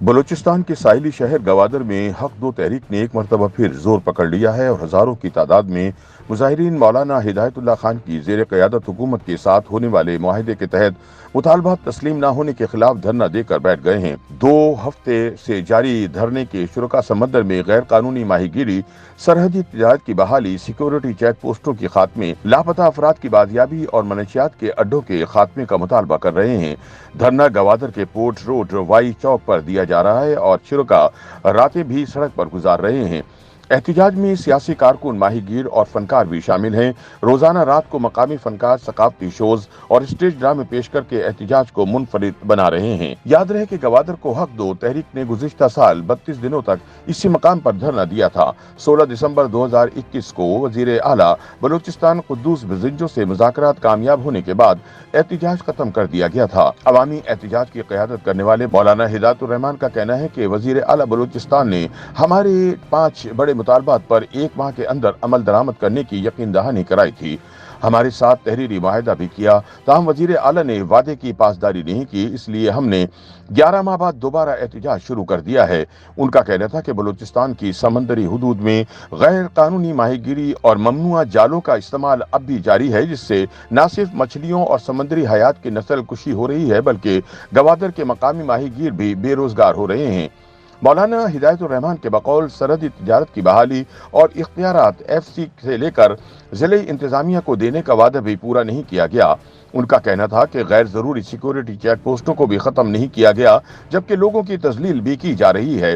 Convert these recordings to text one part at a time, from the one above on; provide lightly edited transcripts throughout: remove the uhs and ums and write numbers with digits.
بلوچستان کے ساحلی شہر گوادر میں حق دو تحریک نے ایک مرتبہ پھر زور پکڑ لیا ہے اور ہزاروں کی تعداد میں مظاہرین مولانا ہدایت اللہ خان کی زیر قیادت حکومت کے ساتھ ہونے والے معاہدے کے تحت مطالبات تسلیم نہ ہونے کے خلاف دھرنا دے کر بیٹھ گئے ہیں۔ 2 ہفتے سے جاری دھرنے کے شرکا سمندر میں غیر قانونی ماہی گیری، سرحدی تجارت کی بحالی، سیکورٹی چیک پوسٹوں کے خاتمے، لاپتہ افراد کی بازیابی اور منشیات کے اڈوں کے خاتمے کا مطالبہ کر رہے ہیں۔ دھرنا گوادر کے پورٹ روڈ وائی چوک پر دیا جا رہا ہے اور شرکا راتیں بھی سڑک پر گزار رہے ہیں۔ احتجاج میں سیاسی کارکن، ماہی گیر اور فنکار بھی شامل ہیں۔ روزانہ رات کو مقامی فنکار ثقافتی شوز اور اسٹیج ڈرامے پیش کر کے احتجاج کو منفرد بنا رہے ہیں۔ یاد رہے کہ گوادر کو حق دو تحریک نے گزشتہ سال 32 دنوں تک اسی مقام پر دھرنا دیا تھا۔ 16 دسمبر 2021 کو وزیر اعلیٰ بلوچستان قدوس بزنجو سے مذاکرات کامیاب ہونے کے بعد احتجاج ختم کر دیا گیا تھا۔ عوامی احتجاج کی قیادت کرنے والے مولانا ہدایت الرحمان کا کہنا ہے کہ وزیر اعلیٰ بلوچستان نے ہمارے 5 بڑے مطالبات پر 1 ماہ کے اندر عمل درآمد کرنے کی یقین دہانی کرائی تھی۔ ہمارے ساتھ تحریری معاہدہ بھی کیا، تاہم وزیر اعلیٰ نے وعدے کی پاسداری نہیں کی، اس لیے ہم نے 11 ماہ بعد دوبارہ احتجاج شروع کر دیا ہے۔ ان کا کہنا تھا کہ بلوچستان کی سمندری حدود میں غیر قانونی ماہی گیری اور ممنوعہ جالوں کا استعمال اب بھی جاری ہے، جس سے نہ صرف مچھلیوں اور سمندری حیات کی نسل کشی ہو رہی ہے بلکہ گوادر کے مقامی ماہی گیر بھی بے روزگار ہو رہے ہیں۔ مولانا ہدایت الرحمان کے بقول سرحدی تجارت کی بحالی اور اختیارات FCC سے لے کر ضلعی انتظامیہ کو دینے کا وعدہ بھی پورا نہیں کیا گیا۔ ان کا کہنا تھا کہ غیر ضروری سیکورٹی چیک پوسٹوں کو بھی ختم نہیں کیا گیا، جبکہ لوگوں کی تذلیل بھی کی جا رہی ہے۔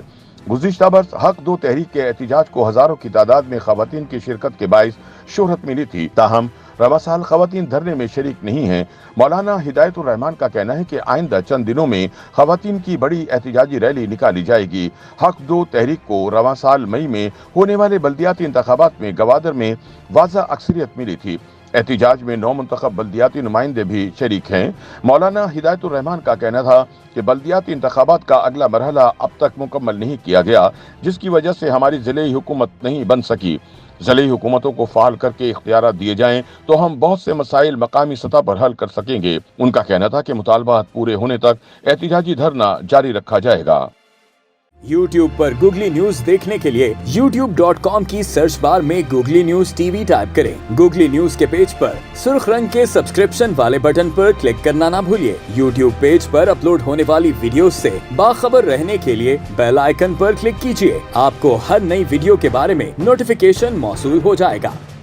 گزشتہ برس حق دو تحریک کے احتجاج کو ہزاروں کی تعداد میں خواتین کی شرکت کے باعث شہرت ملی تھی، تاہم رواں سال خواتین دھرنے میں شریک نہیں ہیں۔ مولانا ہدایت الرحمان کا کہنا ہے کہ آئندہ چند دنوں میں خواتین کی بڑی احتجاجی ریلی نکالی جائے گی۔ حق دو تحریک کو رواں سال مئی میں ہونے والے بلدیاتی انتخابات میں گوادر میں واضح اکثریت ملی تھی۔ احتجاج میں 9 منتخب بلدیاتی نمائندے بھی شریک ہیں۔ مولانا ہدایت الرحمان کا کہنا تھا کہ بلدیاتی انتخابات کا اگلا مرحلہ اب تک مکمل نہیں کیا گیا، جس کی وجہ سے ہماری ضلعی حکومت نہیں بن سکی۔ ضلعی حکومتوں کو فعال کر کے اختیارات دیے جائیں تو ہم بہت سے مسائل مقامی سطح پر حل کر سکیں گے۔ ان کا کہنا تھا کہ مطالبات پورے ہونے تک احتجاجی دھرنا جاری رکھا جائے گا۔ YouTube پر گوگلی نیوز دیکھنے کے لیے youtube.com کی سرچ بار میں گوگلی نیوز TV ٹائپ کریں۔ گوگلی نیوز کے پیج پر سرخ رنگ کے سبسکرپشن والے بٹن پر کلک کرنا نہ بھولیے۔ YouTube پیج پر اپلوڈ ہونے والی ویڈیوز سے باخبر رہنے کے لیے بیل آئیکن پر کلک کیجیے۔ آپ کو ہر نئی ویڈیو کے بارے میں نوٹیفیکیشن موصول ہو جائے گا۔